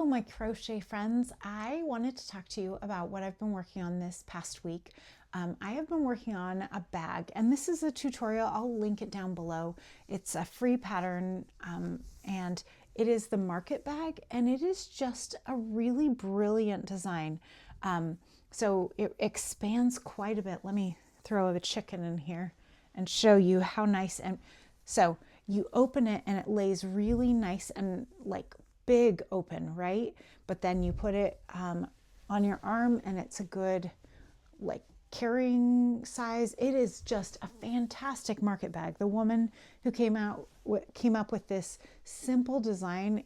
Hello, my crochet friends. I wanted to talk to you about what I've been working on this past week. I have been working on a bag, and this is a tutorial. I'll link it down below. It's a free pattern, and it is the market bag, and it is just a really brilliant design. So it expands quite a bit. Let me throw a chicken in here and show you how nice. And so you open it and it lays really nice and like big open, right? But then you put it on your arm and it's a good like carrying size. It is just a fantastic market bag. The woman who came up with this simple design,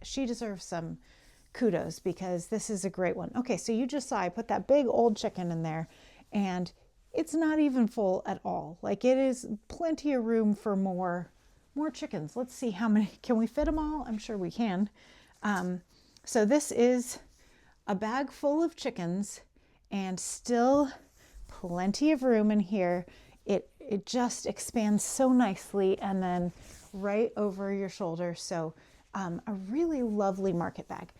she deserves some kudos because this is a great one. Okay, so you just saw I put that big old chicken in there and it's not even full at all. Like it is plenty of room for more chickens. Let's see how many, can we fit them all? I'm sure we can. So this is a bag full of chickens and still plenty of room in here. It just expands so nicely and then right over your shoulder. So a really lovely market bag.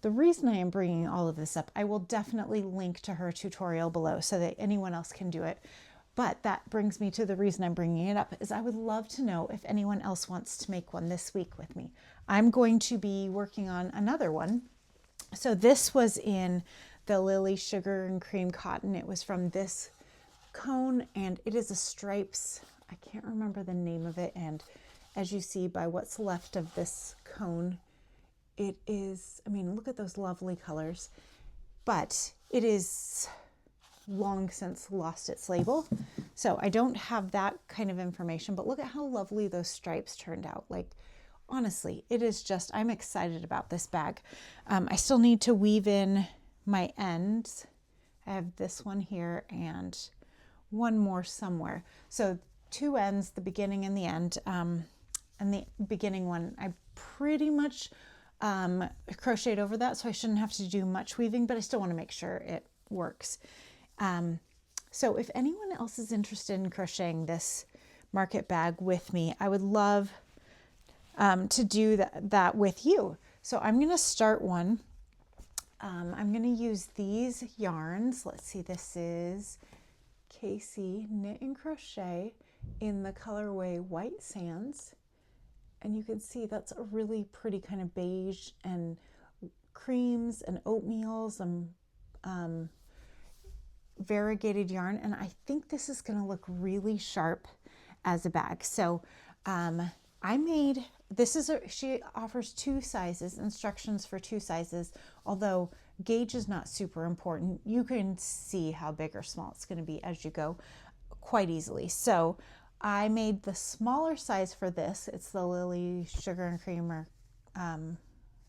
The reason I am bringing all of this up, I will definitely link to her tutorial below so that anyone else can do it. But that brings me to the reason I'm bringing it up is I would love to know if anyone else wants to make one this week with me. I'm going to be working on another one. So this was in the Lily Sugar and Cream Cotton. It was from this cone and it is a stripes. I can't remember the name of it. And as you see by what's left of this cone, it is, I mean, look at those lovely colors, but it is long since lost its label. So I don't have that kind of information, but look at how lovely those stripes turned out. Like, honestly, it is just, I'm excited about this bag. I still need to weave in my ends. I have this one here and one more somewhere. So 2 ends, the beginning and the end. And the beginning one, I pretty much crocheted over that, so I shouldn't have to do much weaving, but I still want to make sure it works. So if anyone else is interested in crocheting this market bag with me, I would love to do that with you. So I'm going to start one. I'm going to use these yarns. Let's see, this is Casey Knit and Crochet in the colorway White Sands. And you can see that's a really pretty kind of beige and creams and oatmeals and variegated yarn. And I think this is going to look really sharp as a bag. So I made, she offers 2 sizes, instructions for 2 sizes, although gauge is not super important. You can see how big or small it's going to be as you go quite easily. So I made the smaller size for this. It's the Lily Sugar and Cream or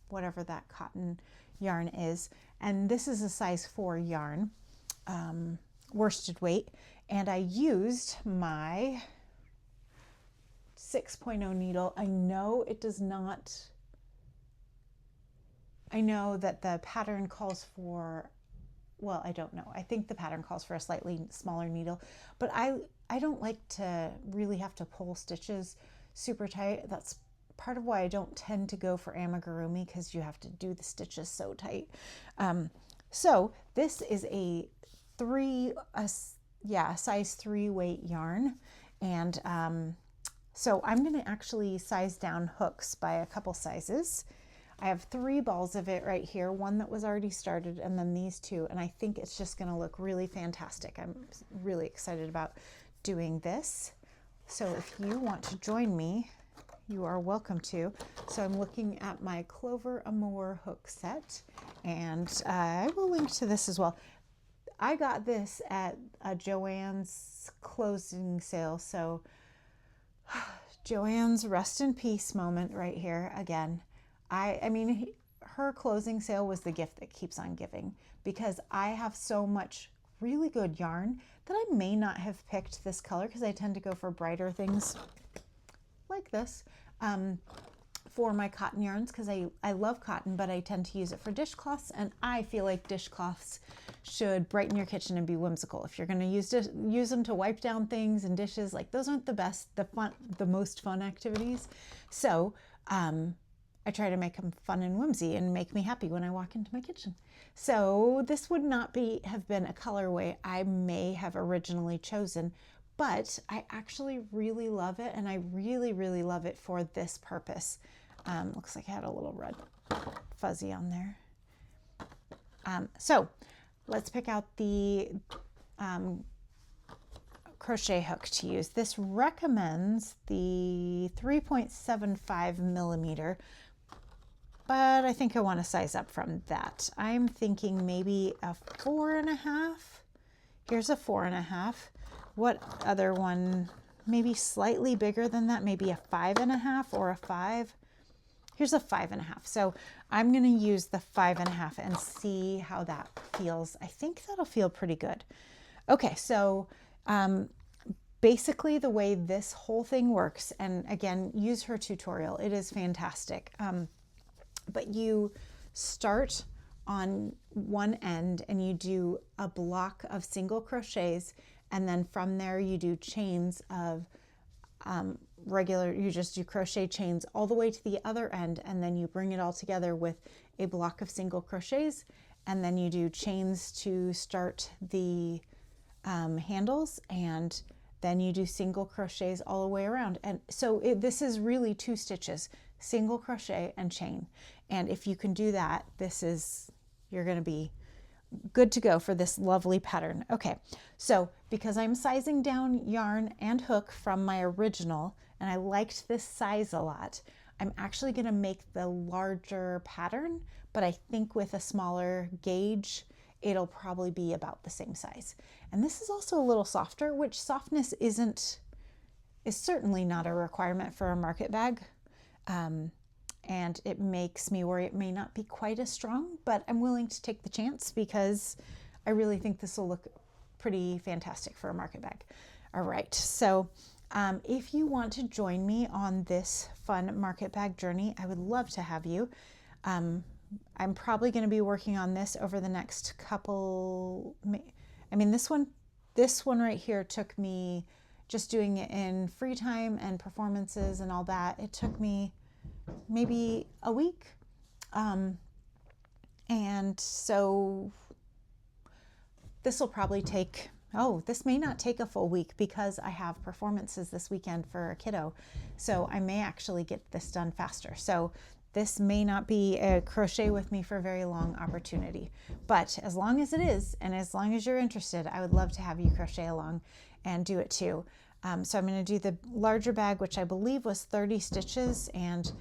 whatever that cotton yarn is. And this is a size 4 yarn, worsted weight. And I used my 6.0 needle. I know it does not, I know that the pattern calls for, well, I don't know. I think the pattern calls for a slightly smaller needle, but I don't like to really have to pull stitches super tight. That's part of why I don't tend to go for amigurumi, because you have to do the stitches so tight. So this is a size 3 weight yarn. And so I'm going to actually size down hooks by a couple sizes. I have 3 balls of it right here, one that was already started, and then these 2, and I think it's just going to look really fantastic. I'm really excited about doing this. So if you want to join me, you are welcome to. So I'm looking at my Clover Amour hook set, and I will link to this as well. I got this at Joann's closing sale, so Joann's rest in peace moment right here again. I mean, her closing sale was the gift that keeps on giving, because I have so much really good yarn that I may not have picked this color, because I tend to go for brighter things like this for my cotton yarns, because I love cotton, but I tend to use it for dishcloths, and I feel like dishcloths should brighten your kitchen and be whimsical. If you're going to use them to wipe down things and dishes, like those aren't the most fun activities. So I try to make them fun and whimsy and make me happy when I walk into my kitchen. So this would not have been a colorway I may have originally chosen, but I actually really love it, and I really, really love it for this purpose. Looks like I had a little red fuzzy on there. So let's pick out the crochet hook to use. This recommends the 3.75 millimeter, but I think I want to size up from that. I'm thinking maybe a 4.5. Here's a 4.5. What other one? Maybe slightly bigger than that, maybe a 5.5 or a 5. Here's a 5.5. So I'm going to use the 5.5 and see how that feels. I think that'll feel pretty good. Okay, so basically the way this whole thing works, and again, use her tutorial. It is fantastic. But you start on one end and you do a block of single crochets, and then from there you do chains of you just do crochet chains all the way to the other end, and then you bring it all together with a block of single crochets, and then you do chains to start the handles, and then you do single crochets all the way around. And so this is really 2 stitches, single crochet and chain. And if you can do that, you're going to be good to go for this lovely pattern. Okay, so because I'm sizing down yarn and hook from my original, and I liked this size a lot, I'm actually going to make the larger pattern, but I think with a smaller gauge, it'll probably be about the same size. And this is also a little softer, which softness is certainly not a requirement for a market bag. And it makes me worry it may not be quite as strong, but I'm willing to take the chance because I really think this will look pretty fantastic for a market bag. All right, so if you want to join me on this fun market bag journey, I would love to have you. I'm probably going to be working on this over the next couple, I mean, this one right here took me, just doing it in free time and performances and all that, it took me maybe a week. And so this will probably take, this may not take a full week because I have performances this weekend for a kiddo. So I may actually get this done faster. So this may not be a crochet with me for a very long opportunity, but as long as it is, and as long as you're interested, I would love to have you crochet along and do it too. So I'm going to do the larger bag, which I believe was 30 stitches, and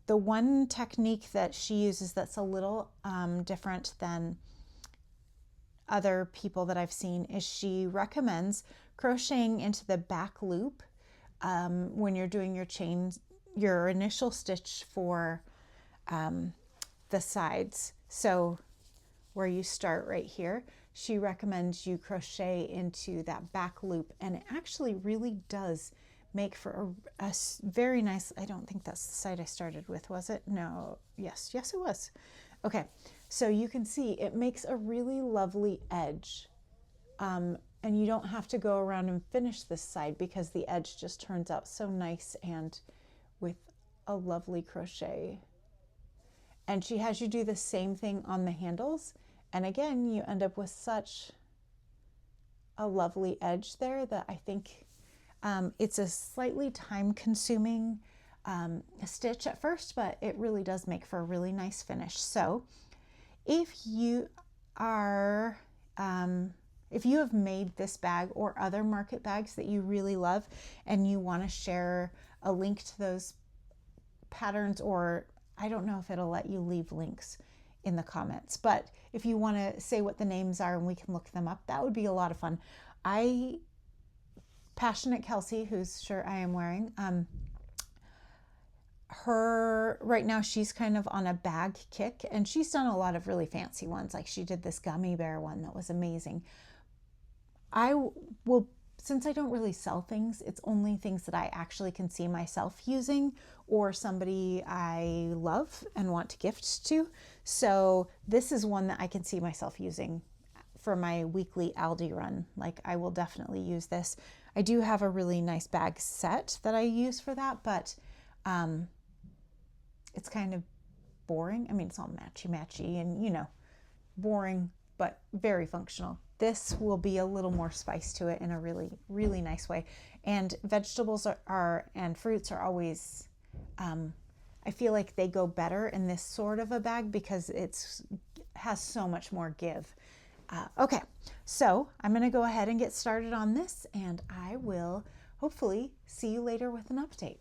the one technique that she uses that's a little different than other people that I've seen is she recommends crocheting into the back loop when you're doing your initial stitch for the sides. So where you start right here, she recommends you crochet into that back loop, and it actually really does make for a very nice, I don't think that's the side I started with, was it? No, yes, it was. Okay, so you can see it makes a really lovely edge, and you don't have to go around and finish this side because the edge just turns out so nice and with a lovely crochet. And she has you do the same thing on the handles, and again you end up with such a lovely edge there that I think it's a slightly time-consuming stitch at first, but it really does make for a really nice finish. So if you have made this bag or other market bags that you really love and you want to share a link to those patterns, or I don't know if it'll let you leave links in the comments, but if you want to say what the names are and we can look them up, that would be a lot of fun. Passionate Kelsey, whose shirt I am wearing, right now she's kind of on a bag kick, and she's done a lot of really fancy ones. Like she did this gummy bear one that was amazing. Since I don't really sell things, it's only things that I actually can see myself using or somebody I love and want to gift to. So this is one that I can see myself using for my weekly Aldi run. Like I will definitely use this. I do have a really nice bag set that I use for that, but it's kind of boring. I mean, it's all matchy-matchy and, you know, boring, but very functional. This will be a little more spice to it in a really, really nice way. And vegetables and fruits are always, I feel like they go better in this sort of a bag because it's has so much more give. Okay, so I'm going to go ahead and get started on this, and I will hopefully see you later with an update.